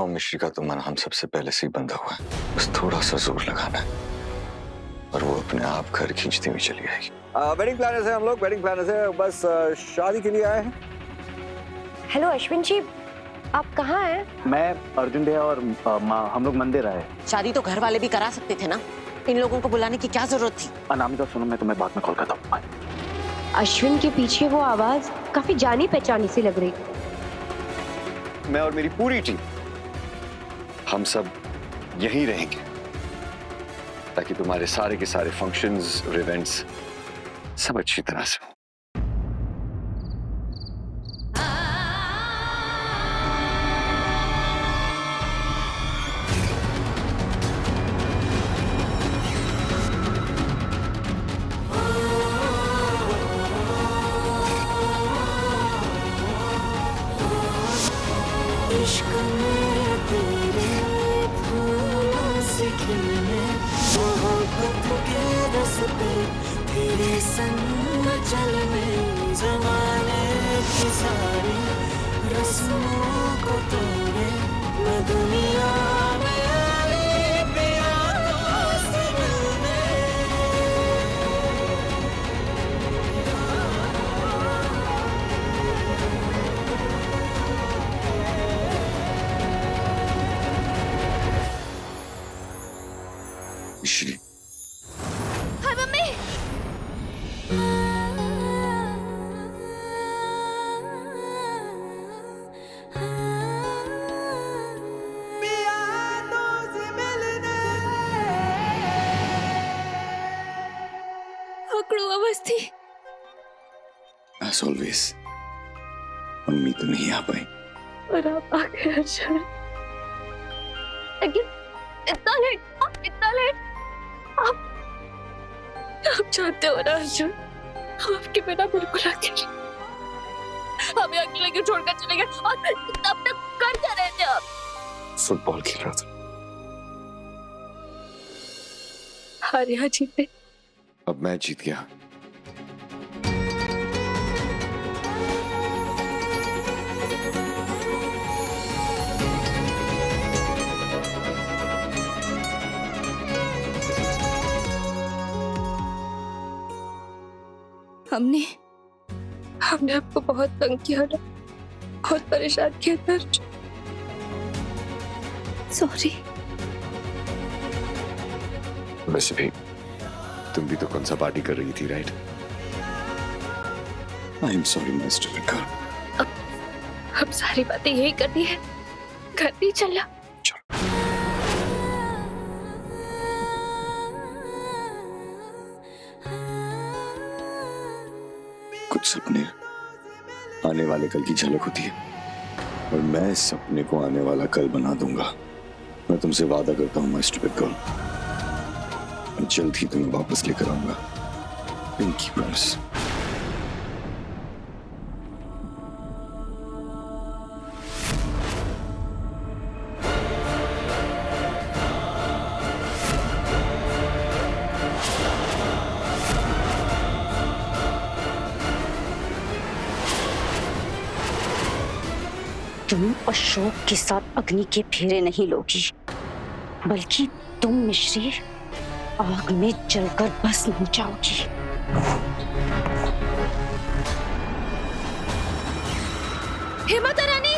अनुपम मिश्री का तो मन हम सबसे पहले से ही बंधा हुआ है, बस थोड़ा सा जोर लगाना है और वो अपने आप घर खींचती हुई चली आएगी। वेडिंग प्लानर्स है हम लोग, वेडिंग प्लानर्स है, बस शादी के लिए आए हैं। हेलो अश्विन जी, आप कहाँ हैं? मैं, अर्जुन भैया और माँ हम लोग मंदिर आए। शादी तो घर वाले भी करा सकते थे ना, इन लोगों को बुलाने की क्या जरूरत थी? अनामिका सुनो, मैं तुम्हें बाद में कॉल करता हूँ। अश्विन के पीछे वो आवाज काफी जानी पहचानी सी लग रही। मैं और मेरी पूरी टीम हम सब यहीं रहेंगे ताकि तुम्हारे सारे के सारे फंक्शंस और इवेंट्स सब अच्छी तरह से हो। इश्क में तेरे फूलों से खिलने, मोहब्बत के रास्ते तेरे संग चलने, ज़माने की सारी रस्मों को तोड़े, मैं दुनिया में आई प्यारों से मिलने। मिश्री, हाय मम्मी। पकड़ो अवस्थी। as always, मम्मी तो नहीं आ पाई और आप आ गए अर्जुन। लेकिन इतना लेट, इतना लेट। आप जानते हो ना अर्जुन, हम आपके बिना बिल्कुल अकेले, हमें अकेले क्यों छोड़कर चले गए? और तब तक कर क्या रहे थे आप? फुटबॉल खेल रहा था। हार या जीते, अब मैं जीत गया। हमने आपको बहुत तंग किया ना, बहुत परेशान किया था अर्जुन। सॉरी। वैसे भी तुम भी तो कौन सा पार्टी कर रही थी, right? I am sorry mister Vikram. अब सारी बातें यही करनी है, घर नहीं चलना। कुछ सपने आने वाले कल की झलक होती है और मैं इस सपने को आने वाला कल बना दूंगा। मैं तुमसे वादा करता हूँ माय स्टूपिड गर्ल, मैं जल्द ही तुम्हें वापस लेकर आऊंगा। Pinky promise. तुम अशोक के साथ अग्नि के फेरे नहीं लोगी, बल्कि तुम मिश्री आग में जलकर भस्म हो जाओगी। हे माता रानी,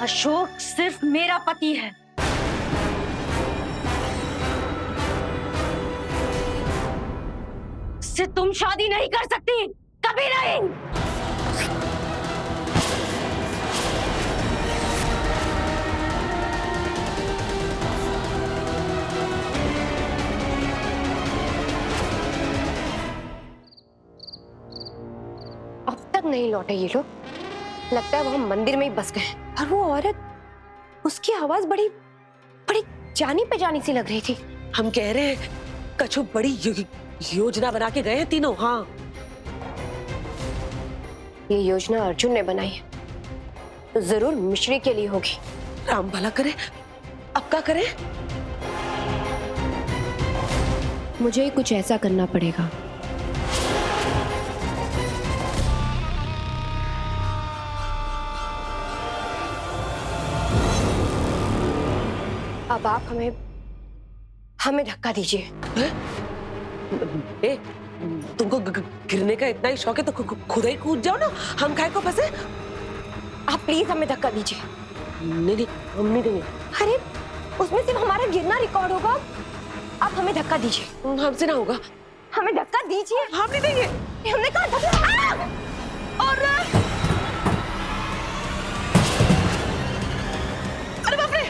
अशोक सिर्फ मेरा पति है। उससे तुम शादी नहीं कर सकती, कभी नहीं। अब तक नहीं लौटे ये लोग। लगता है वो हम मंदिर में ही बस गए। और वो औरत, उसकी आवाज बड़ी बड़ी जानी पहचानी सी लग रही थी। हम कह रहे हैं कछु बड़ी योजना बना के गए हैं तीनों। हाँ, ये योजना अर्जुन ने बनाई है, तो जरूर मिश्री के लिए होगी। राम भला करे, अब क्या करें? मुझे ही कुछ ऐसा करना पड़ेगा। अब आप हमें धक्का दीजिए। ए, तुमको गिरने का इतना ही शौक है तो खुद ही कूद जाओ ना, हम काहे को फंसे? आप प्लीज हमें धक्का दीजिए। नहीं नहीं, हम नहीं देंगे। अरे उसमें सिर्फ हमारा गिरना रिकॉर्ड होगा। आप हमें धक्का दीजिए। हमसे ना होगा। हमें धक्का दीजिए। हम नहीं देंगे। हमने कहा धक्का। और अरे बाप रे!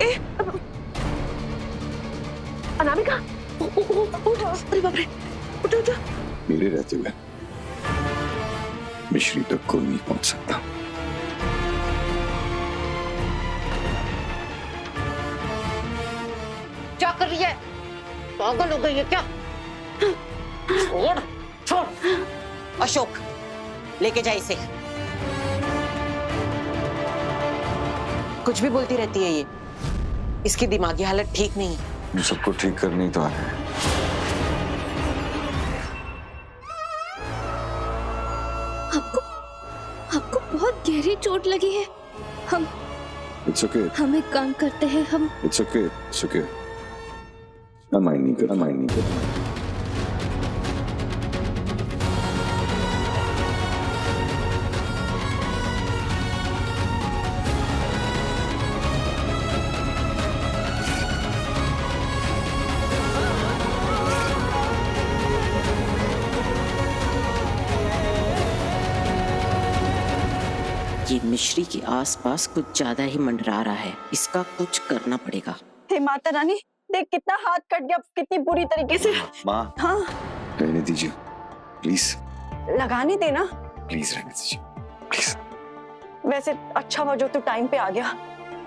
ए, अनामिका, उठ! अरे बाप रे! उठ उठ! मेरे रहते हुए मिश्री तक कोई नहीं पहुंच सकता। क्या कर रही है? पागल हो गई है क्या? छोड़ छोड़। अशोक, लेके जा इसे। कुछ भी बोलती रहती है ये। इसकी दिमागी हालत ठीक नहीं है। सबको ठीक करनी तो है। आपको बहुत गहरी चोट लगी है। It's okay. हम एक काम करते हैं, हम It's okay. It's okay. I'm नहीं कर। ये मिश्री के आसपास कुछ ज्यादा ही मंडरा रहा है। इसका कुछ करना पड़ेगा। हे माता रानी, देख कितना हाथ कट गया, कितनी बुरी तरीके से। माँ, हाँ, रहने दीजिए प्लीज। लगाने देना। प्लीज रहने दीजिए प्लीज। वैसे अच्छा हुआ जो तू टाइम पे आ गया,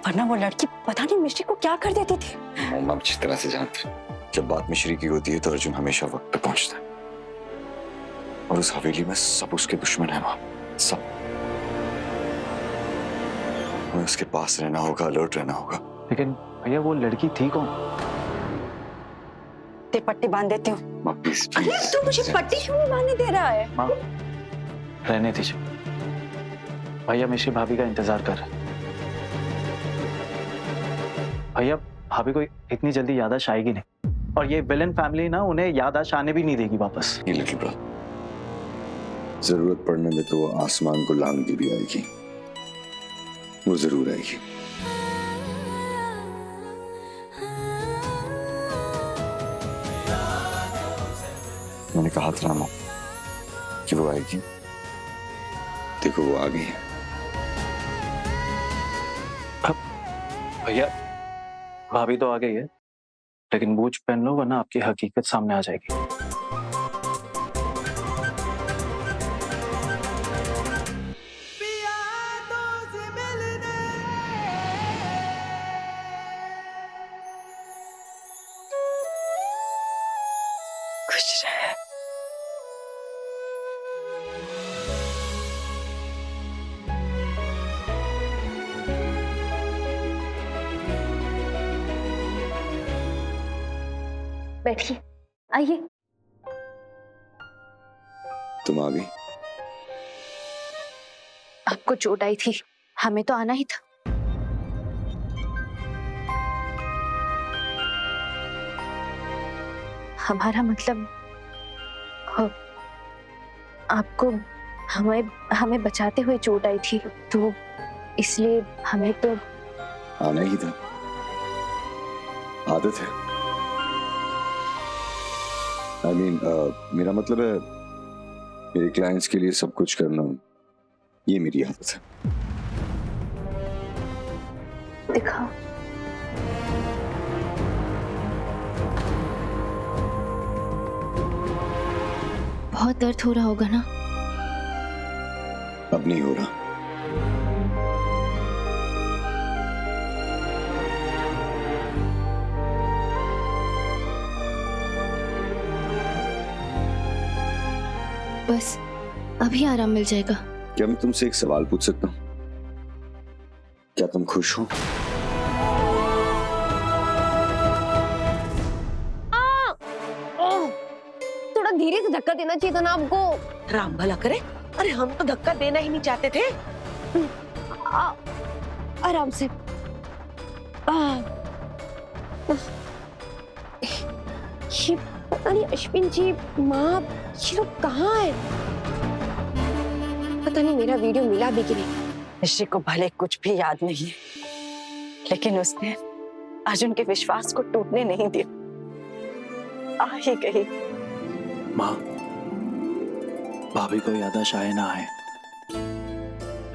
वरना वो लड़की पता नहीं मिश्री को क्या कर देती थी। हम अच्छी तरह से जानते हैं, जब बात मिश्री की होती है तो अर्जुन हमेशा वक्त पे पहुंचता है। और उस हवेली में सब उसके दुश्मन है माँ, सब। हमें उसके पास रहना होगा, अलर्ट रहना होगा। लेकिन भैया वो लड़की थी कौन? ते पट्टी बांध देती हूँ। माँ प्लीज अरे तू मुझे पट्टी क्यों नहीं बांधने दे रहा है? माँ, रहने दीजिए। भैया मिश्री भाभी का इंतजार कर रहे हैं। भैया भाभी को इतनी जल्दी याददाश्त आएगी नहीं, और ये विलन फैमिली ना उन्हें याददाश्त आने भी नहीं देगी वापस। ये लिटिल ब्रदर, जरूरत पड़ने में तो वो आसमान को लांघती भी आएगी, वो जरूर आएगी। मैंने कहा था ना कि वो आएगी। देखो वो आ गई है। भैया भाभी तो आ गई है, लेकिन बूझ पहन लो वरना आपकी हकीकत सामने आ जाएगी। खुश रहे। बैठिए, आइए। तुम आ गई? आपको चोट आई थी, हमें तो आना ही था। हमारा मतलब आपको हमें बचाते हुए चोट आई थी, तो इसलिए हमें तो आना ही था, आदत है। I mean, मेरा मतलब है मेरे क्लाइंट्स के लिए सब कुछ करना, ये मेरी आदत है। दिखा। बहुत दर्द हो रहा होगा ना? अब नहीं हो रहा। बस अभी आराम मिल जाएगा। क्या मैं तुमसे एक सवाल पूछ सकता हूँ? क्या तुम खुश हो? थोड़ा धीरे से धक्का देना चाहिए था ना आपको। राम भला करे, अरे हम तो धक्का देना ही नहीं चाहते थे। आराम से। ये पता नहीं अश्विन जी, माँ, ये लोग कहाँ है? पता नहीं मेरा वीडियो मिला भी कि नहीं। ऋषि को भले कुछ भी याद नहीं है, लेकिन उसने अर्जुन के विश्वास को टूटने नहीं दिया। आ ही गई। माँ, भाभी को याददाश्त आए ना आए,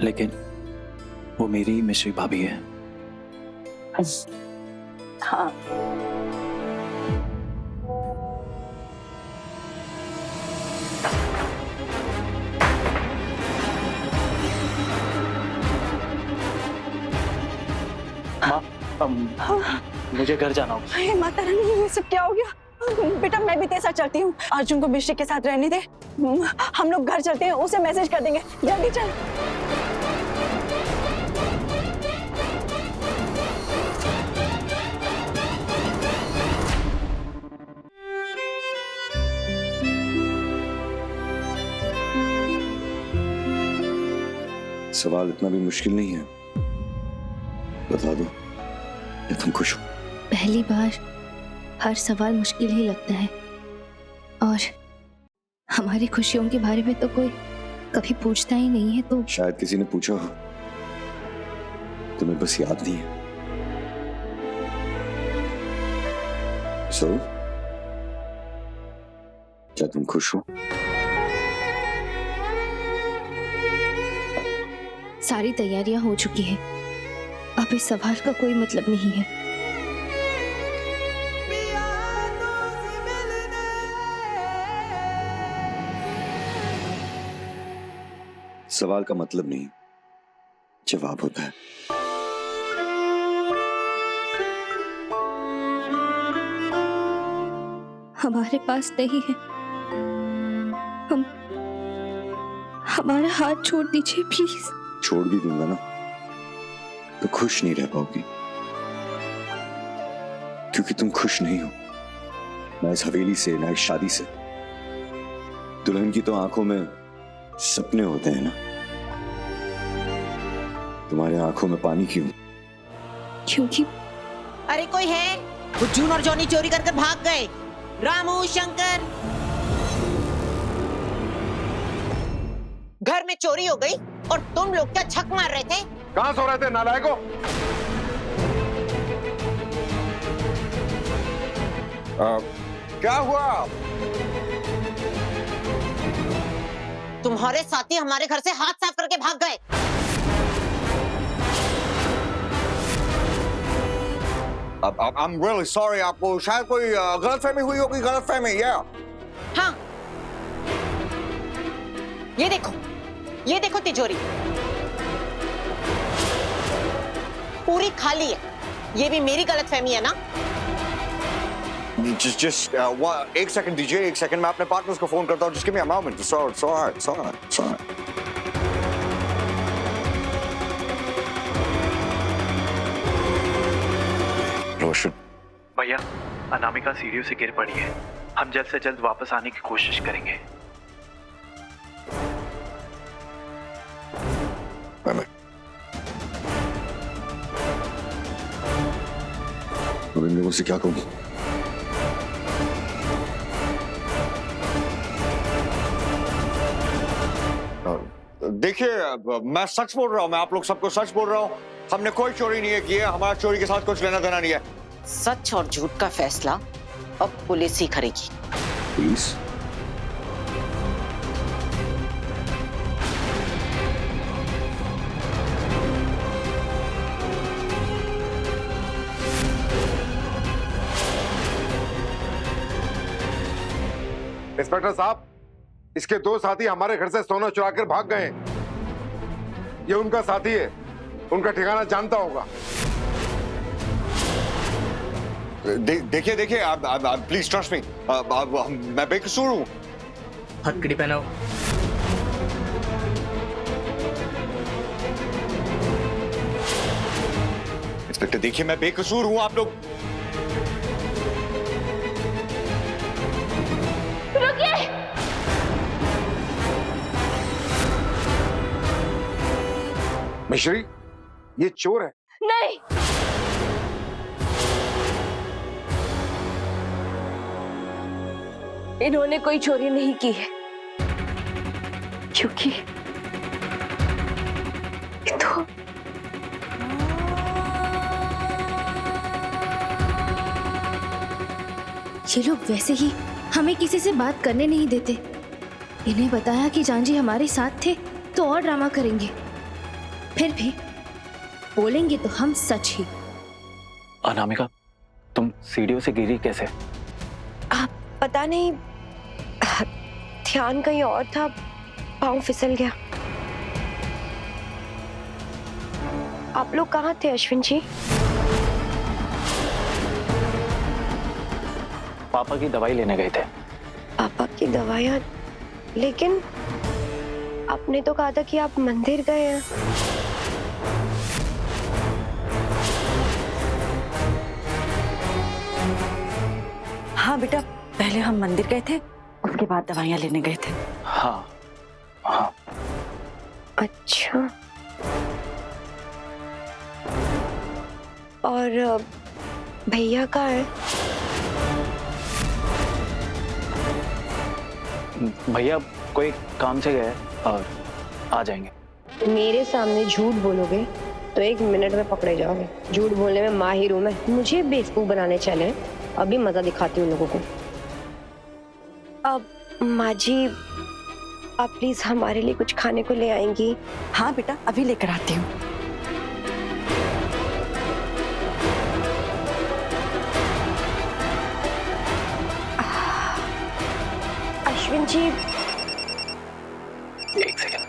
लेकिन वो मेरी मिश्री भाभी है। हाँ, मुझे घर जाना होगा। अरे माता रानी, ये सब क्या हो गया? बेटा मैं भी तेरे साथ चलती हूँ। अर्जुन को मिश्री के साथ रहने दे, हम लोग घर चलते हैं, उसे मैसेज कर देंगे। जल्दी चल। सवाल इतना भी मुश्किल नहीं है, बता दो कि तुम खुश हो? पहली बार हर सवाल मुश्किल ही लगता है, और हमारी खुशियों के बारे में तो कोई कभी पूछता ही नहीं है। तो शायद किसी ने पूछा हो, तुम्हें बस याद नहीं है। सो क्या तुम खुश हो? सारी तैयारियां हो चुकी है, अब इस सवाल का कोई मतलब नहीं है। सवाल का मतलब नहीं, जवाब होता है। हमारे पास नहीं है, हम हमारा हाथ छोड़ दीजिए प्लीज। छोड़ भी दूंगा ना तो खुश नहीं रह पाओगी, क्योंकि तुम खुश नहीं हो। ना इस हवेली से, ना इस शादी से। दुल्हन की तो आंखों में सपने होते हैं ना, तुम्हारे आंखों में पानी क्यों? क्योंकि अरे कोई है? वो जून और जॉनी चोरी कर भाग गए। रामू, शंकर, घर में चोरी हो गई और तुम लोग क्या छक मार रहे थे? कहां सो रहे थे नालायकों? क्या हुआ? तुम्हारे साथी हमारे घर से हाथ साफ करके भाग गए। I'm really sorry, आपको शायद कोई गलतफहमी हुई होगी। गलतफहमी, या? हाँ, ये देखो तिजोरी पूरी खाली है। ये भी मेरी गलतफहमी है ना? Just एक सेकंड दीजिए, एक सेकंड। मैं अपने पार्टनर्स को फोन करता हूँ। Just give me a moment. It's all right. रोशन, भैया, अनामिका सीढ़ियों से गिर पड़ी है। हम जल्द से जल्द वापस आने की कोशिश करेंगे। अब इन लोगों से क्या कहूँ? देखिए मैं सच बोल रहा हूँ, मैं आप लोग सबको सच बोल रहा हूँ। हमने कोई चोरी नहीं की है, हमारा चोरी के साथ कुछ लेना देना नहीं है। सच और झूठ का फैसला अब पुलिस ही करेगी। पुलिस? इंस्पेक्टर साहब, इसके 2 साथी हमारे घर से सोना चुरा कर भाग गए। ये उनका साथी है, उनका ठिकाना जानता होगा। देखिए देखिए, आप प्लीज ट्रस्ट मी, मैं बेकसूर हूँ। हथकड़ी पहनाओ। इंस्पेक्टर देखिए, मैं बेकसूर हूँ। आप लोग मिश्री, ये चोर है। नहीं, इन्होंने कोई चोरी नहीं की है, क्योंकि तो ये लोग वैसे ही हमें किसी से बात करने नहीं देते। इन्हें बताया कि जानजी हमारे साथ थे तो और ड्रामा करेंगे, फिर भी बोलेंगे तो हम सच ही। अनामिका, तुम सीढ़ियों से गिरी कैसे? पता नहीं, ध्यान कहीं और था, पाँव फिसल गया। आप लोग कहाँ थे अश्विन जी? पापा की दवाई लेने गए थे। पापा की दवाइयाँ? लेकिन आपने तो कहा था कि आप मंदिर गए हैं। हाँ बेटा, पहले हम मंदिर गए थे, उसके बाद दवाइयाँ लेने गए थे। हाँ हाँ। अच्छा, और भैया कहाँ है? भैया कोई काम से गए और आ जाएंगे। मेरे सामने झूठ बोलोगे तो 1 मिनट में पकड़े जाओगे। झूठ बोलने में माहिर हूं मैं। मुझे बेवकूफ बनाने चले, अभी मजा दिखाती हूँ लोगों को। अब माँ जी, आप प्लीज हमारे लिए कुछ खाने को ले आएंगी? हाँ बेटा, अभी लेकर आती हूँ। अश्विन जी, एक सेकंड।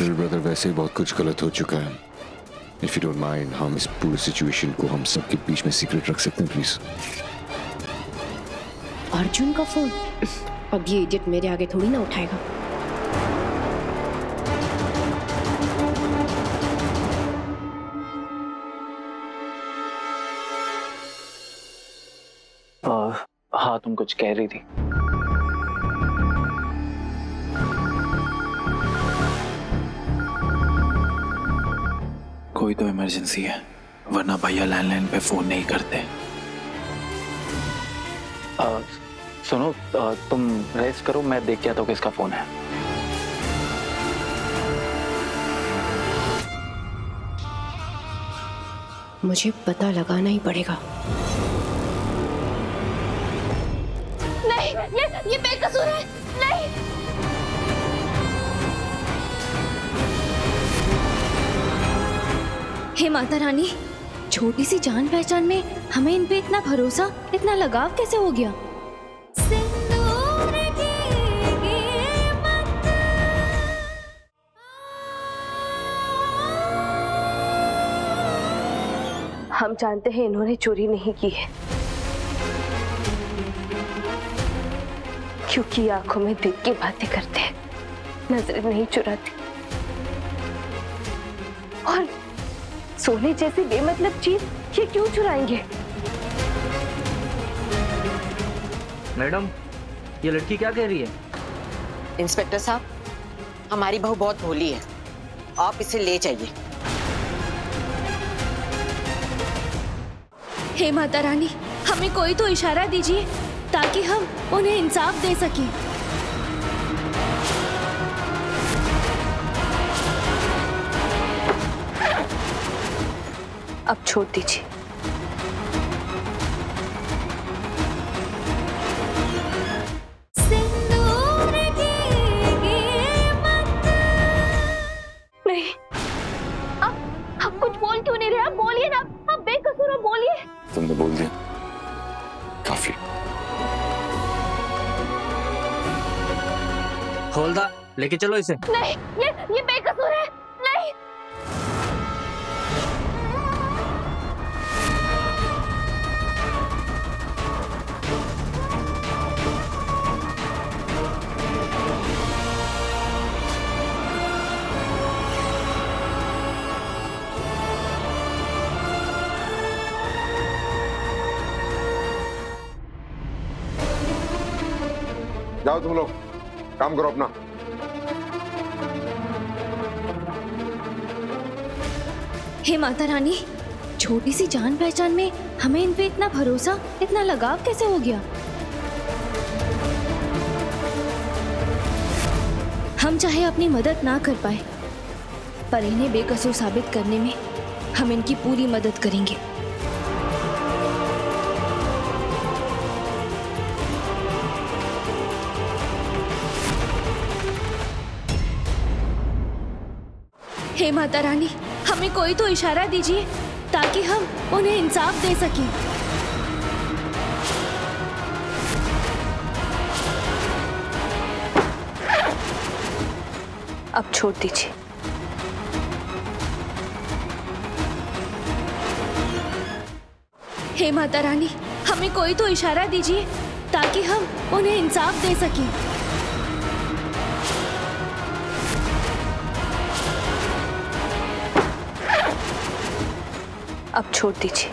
लिटिल ब्रदर, वैसे ही बहुत कुछ गलत हो चुका है। इफ यू डोंट माइंड, हम इस पूरी सिचुएशन को हम सबके बीच में सीक्रेट रख सकते हैं प्लीज। अर्जुन का फोन? अब ये इडियट मेरे आगे थोड़ी ना उठाएगा। हाँ, तुम कुछ कह रही थी। कोई तो इमरजेंसी है, वरना भैया लैंडलाइन पे फोन नहीं करते। सुनो, तुम रेस्ट करो, मैं देख के आता हूँ किसका फोन है। मुझे पता लगाना ही पड़ेगा। नहीं, ये बेकसूर है। नहीं, हे माता रानी, छोटी सी जान पहचान में हमें इन पे इतना भरोसा, इतना लगाव कैसे हो गया? सिंदूर की कीमत। हम जानते हैं इन्होंने चोरी नहीं की है, क्योंकि आंखों में देख के बातें करते हैं, नजरें नहीं चुराते। और सोने जैसी बेमतलब चीज ये क्यों चुराएंगे? मैडम, ये लड़की क्या कह रही है? इंस्पेक्टर साहब, हमारी बहू बहुत भोली है, आप इसे ले जाइए। हे माता रानी, हमें कोई तो इशारा दीजिए ताकि हम उन्हें इंसाफ दे सकें। अब छोड़ दीजिए। सिंदूर की कीमत। नहीं, आप कुछ बोल क्यों नहीं रहे? आप बोलिए ना, आप बेकसूर हो, बोलिए। तुमने बोल दिया, काफी। हवलदार लेके चलो इसे। नहीं, ये बेकसूर है। नहीं। जाओ तुम लोग, काम करो अपना। हे माता रानी, छोटी सी जान पहचान में हमें इन पे इतना भरोसा, इतना लगाव कैसे हो गया? हम चाहे अपनी मदद ना कर पाए, पर इन्हें बेकसूर साबित करने में हम इनकी पूरी मदद करेंगे। हे माता रानी, हमें कोई तो इशारा दीजिए ताकि हम उन्हें इंसाफ दे सकें। अब छोड़ दीजिए। हे माता रानी, हमें कोई तो इशारा दीजिए ताकि हम उन्हें इंसाफ दे सकें। अब छोड़ दीजिए।